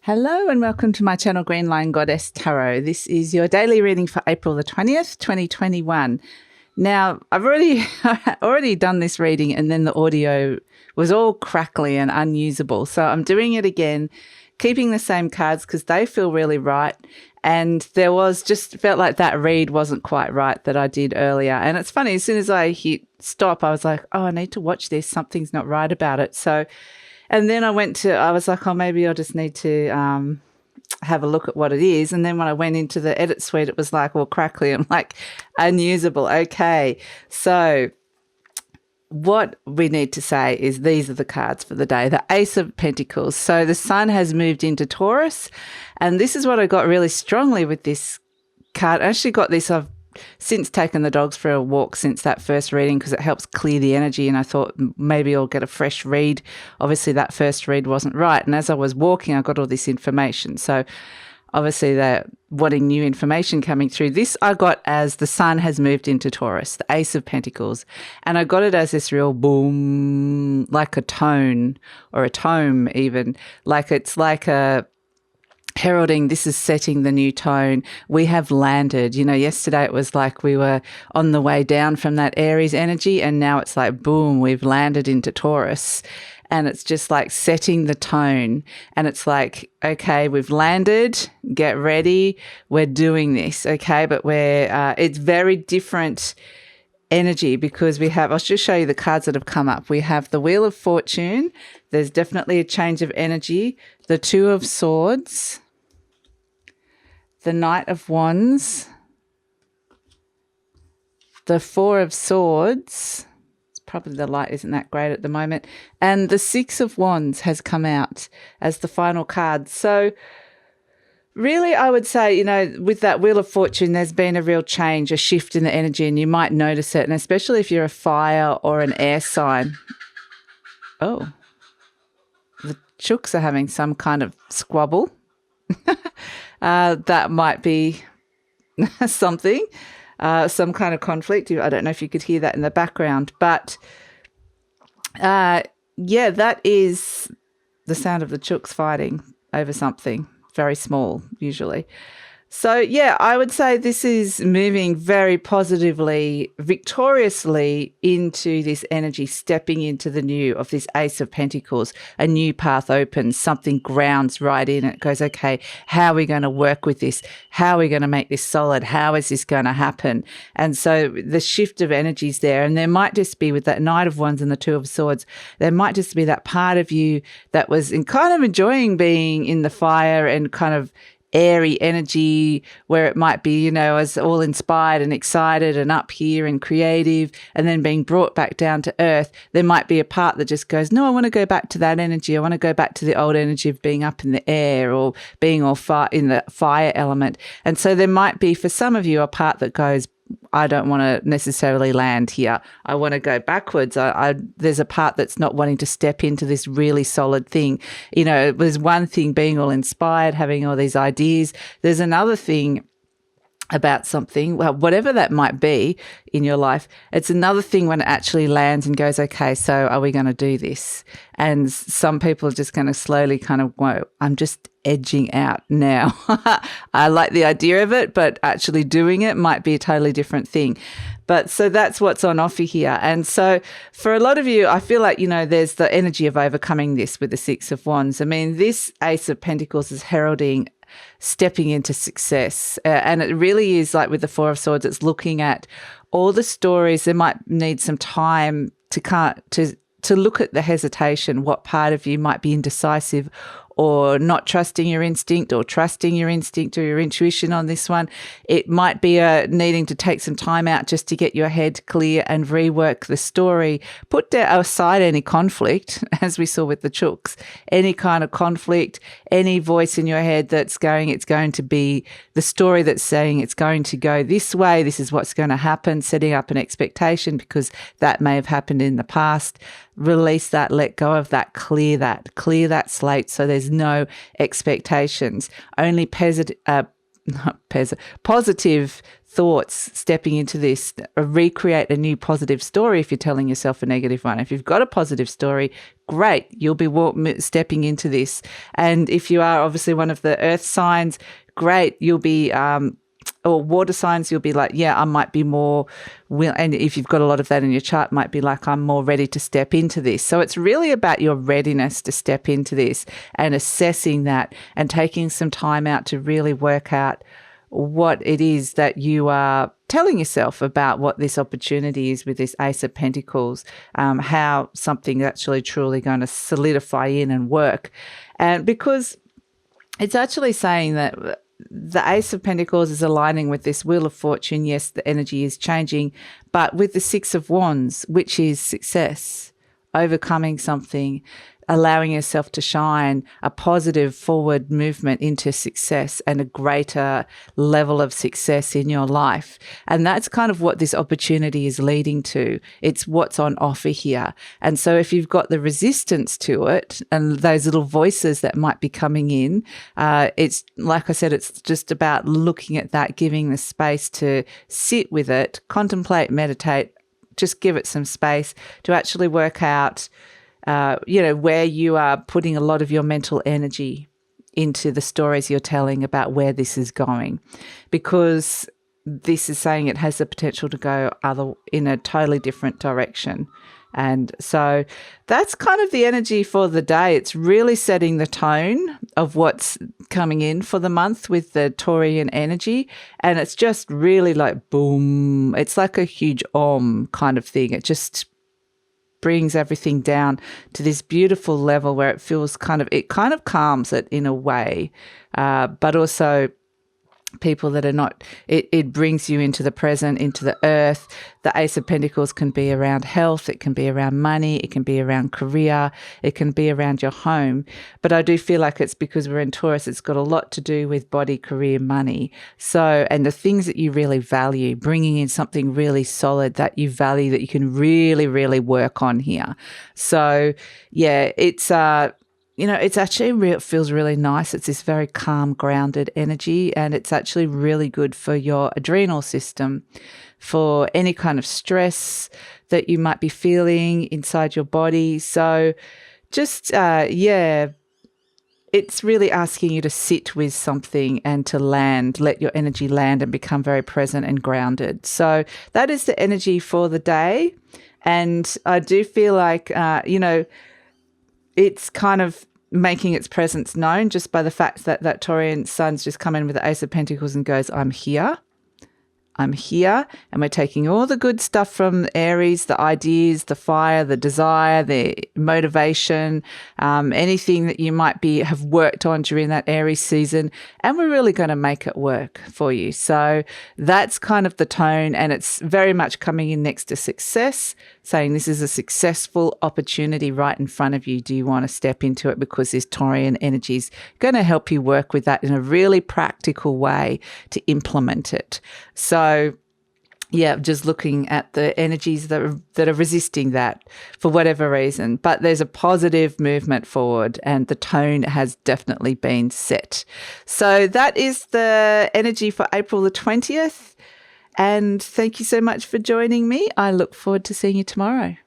Hello and welcome to my channel Green Lion Goddess Tarot. This is your daily reading for April the 20th, 2021. Now, I've already done this reading and then the audio was all crackly and unusable. So I'm doing it again, keeping the same cards because they feel really right. And felt like that read wasn't quite right that I did earlier. And it's funny, as soon as I hit stop, I was like, oh, I need to watch this. Something's not right about it. And then I was like, oh, maybe I'll just need to have a look at what it is. And then when I went into the edit suite, it was like all crackly. I'm like, unusable. Okay. So what we need to say is these are the cards for the day. The Ace of Pentacles. So the sun has moved into Taurus. And this is what I got really strongly with this card. I actually got this, I've since taken the dogs for a walk since that first reading because it helps clear the energy, and I thought maybe I'll get a fresh read. Obviously that first read wasn't right, and as I was walking I got all this information, so obviously they're wanting new information coming through. This I got as the sun has moved into Taurus, the Ace of Pentacles, and I got it as this real boom, like a tone or a tome even, like it's like a heralding, this is setting the new tone. We have landed. Yesterday it was like we were on the way down from that Aries energy, and now it's like, boom, we've landed into Taurus. And it's just like setting the tone. And it's like, okay, we've landed, get ready, we're doing this, okay? But it's very different energy because I'll just show you the cards that have come up. We have the Wheel of Fortune. There's definitely a change of energy. The Two of Swords, the Knight of Wands, the Four of Swords. It's probably the light isn't that great at the moment. And the Six of Wands has come out as the final card. So really, I would say, with that Wheel of Fortune, there's been a real change, a shift in the energy, and you might notice it. And especially if you're a fire or an air sign. Oh, the chooks are having some kind of squabble. That might be something, some kind of conflict. I don't know if you could hear that in the background, but that is the sound of the chooks fighting over something very small, usually. So, I would say this is moving very positively, victoriously into this energy, stepping into the new of this Ace of Pentacles. A new path opens, something grounds right in. It goes, okay, how are we going to work with this? How are we going to make this solid? How is this going to happen? And so the shift of energies there, and there might just be with that Knight of Wands and the Two of Swords, there might just be that part of you that was kind of enjoying being in the fire and kind of airy energy where it might be, as all inspired and excited and up here and creative, and then being brought back down to earth. There might be a part that just goes, no, I want to go back to that energy. I want to go back to the old energy of being up in the air or being all in the fire element. And so there might be, for some of you, a part that goes, I don't want to necessarily land here. I want to go backwards. There's a part that's not wanting to step into this really solid thing. There's one thing being all inspired, having all these ideas. There's another thing about something, well, whatever that might be in your life. It's another thing when it actually lands and goes, okay, so are we going to do this? And some people are just going to slowly kind of go, I'm just edging out now. I like the idea of it, but actually doing it might be a totally different thing. But so that's what's on offer here. And so for a lot of you, I feel like, there's the energy of overcoming this with the Six of Wands. I mean, this Ace of Pentacles is heralding stepping into success. And it really is like with the Four of Swords, it's looking at all the stories. There might need some time to look at the hesitation, what part of you might be indecisive or not trusting your instinct or trusting your instinct or your intuition on this one. It might be needing to take some time out just to get your head clear and rework the story. Put aside any conflict, as we saw with the chooks, any kind of conflict, any voice in your head that's going, it's going to be the story that's saying it's going to go this way, this is what's going to happen, setting up an expectation because that may have happened in the past. Release that, let go of that, clear that slate so there's no expectations. Only positive thoughts stepping into this. Recreate a new positive story if you're telling yourself a negative one. If you've got a positive story, great, you'll be stepping into this. And if you are obviously one of the earth signs, great, you'll be or water signs, you'll be like, yeah, I might be more and if you've got a lot of that in your chart, might be like, I'm more ready to step into this. So it's really about your readiness to step into this and assessing that and taking some time out to really work out what it is that you are telling yourself about what this opportunity is with this Ace of Pentacles, how something actually truly going to solidify in and work. And because it's actually saying that the Ace of Pentacles is aligning with this Wheel of Fortune. Yes, the energy is changing, but with the Six of Wands, which is success, overcoming something, allowing yourself to shine, a positive forward movement into success and a greater level of success in your life. And that's kind of what this opportunity is leading to. It's what's on offer here. And so if you've got the resistance to it and those little voices that might be coming in, it's like I said, it's just about looking at that, giving the space to sit with it, contemplate, meditate, just give it some space to actually work out where you are putting a lot of your mental energy into the stories you're telling about where this is going, because this is saying it has the potential to go in a totally different direction. And so that's kind of the energy for the day. It's really setting the tone of what's coming in for the month with the Taurian energy. And it's just really like boom. It's like a huge om kind of thing. It just brings everything down to this beautiful level where it feels kind of calms it in a way, but also people that are not, it brings you into the present, into the earth. The Ace of Pentacles can be around health, it can be around money, it can be around career, it can be around your home. But I do feel like it's because we're in Taurus, it's got a lot to do with body, career, money. So, and the things that you really value, bringing in something really solid that you value, that you can really, really work on here. So yeah, it's it's actually it feels really nice. It's this very calm, grounded energy, and it's actually really good for your adrenal system, for any kind of stress that you might be feeling inside your body. So just, it's really asking you to sit with something and to let your energy land and become very present and grounded. So that is the energy for the day. And I do feel like, it's kind of making its presence known just by the fact that that Taurian sun's just come in with the Ace of Pentacles and goes, I'm here, and we're taking all the good stuff from Aries, the ideas, the fire, the desire, the motivation, anything that you might have worked on during that Aries season, and we're really going to make it work for you. So that's kind of the tone, and it's very much coming in next to success, saying this is a successful opportunity right in front of you. Do you want to step into it? Because this Taurian energy is going to help you work with that in a really practical way to implement it. So yeah, just looking at the energies that are resisting that for whatever reason. But there's a positive movement forward, and the tone has definitely been set. So that is the energy for April the 20th. And thank you so much for joining me. I look forward to seeing you tomorrow.